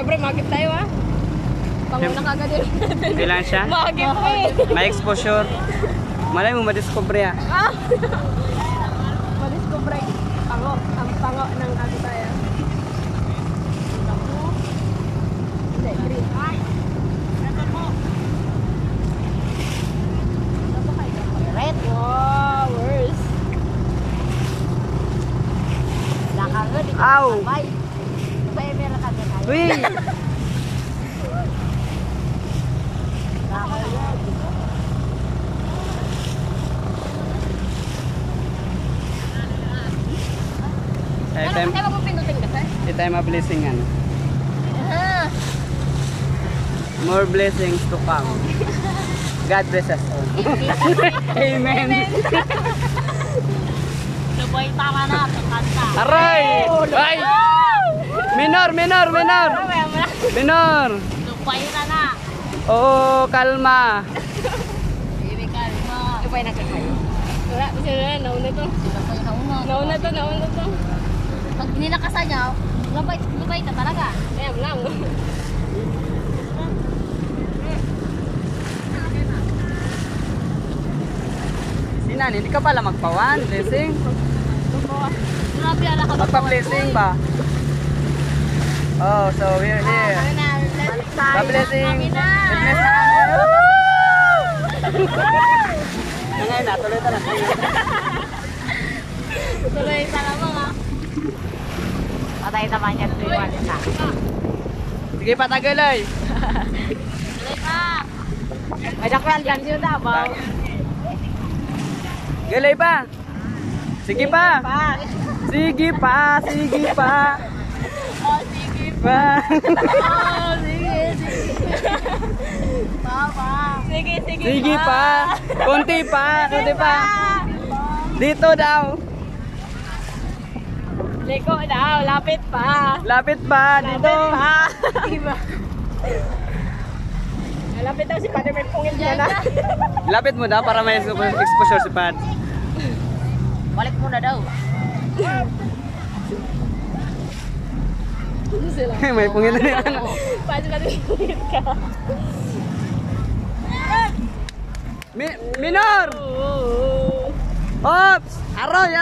Siyempre, magip tayo ha. Panguna ka agad yun. Kailan siya? Magip mo eh. May exposure. Malay mo, madiscover ya. Ah! Madiscover pango. Ang pango ng ano tayo. Hindi, green. Ay! Meron mo. Red. Wow, worse. Nakagod. Ow! Bye. Bye, meron ka na tayo. Uy! Ano kasi wag mo pinutin kasi? Ito ay ma-blessing ano. More blessings to come. God bless us all. Amen. Lubay tama na, kanta. Aray! Ay! Minor! Lubay na. Oo, kalma. Baby, kalma. Lubay na kayo. Wala, sila nauna to. Nauna to. Pag nilakasan niya, lubay ka talaga. Ayan lang. Sinan, hindi ka pala magpawan. Blessing. Grabe, ala ka ba? Magpa-blessing ba? Oh, so we're here. Pa-blessing. Witness na kami. Ngayon na, tuloy na. Tuloy pala mo ha. Patay naman yan. Sige, patagalay. Tuloy pa. May dakran lang yun na ba? Galay pa. Sige pa. Sige pa. Oh, sige Pa. Oh, sige. Papa. Sige. Sige pa. Kunti pa. Dito daw. Liko daw, lapit pa. Lapit pa. Dito. Iba. Lapit daw si Padre, may pungil dyan na. Lapit mo daw para may exposure si Pad. Balik muna daw. May pungil na yan. Paano ka may pungil ka? Minor! Ops! Aroy!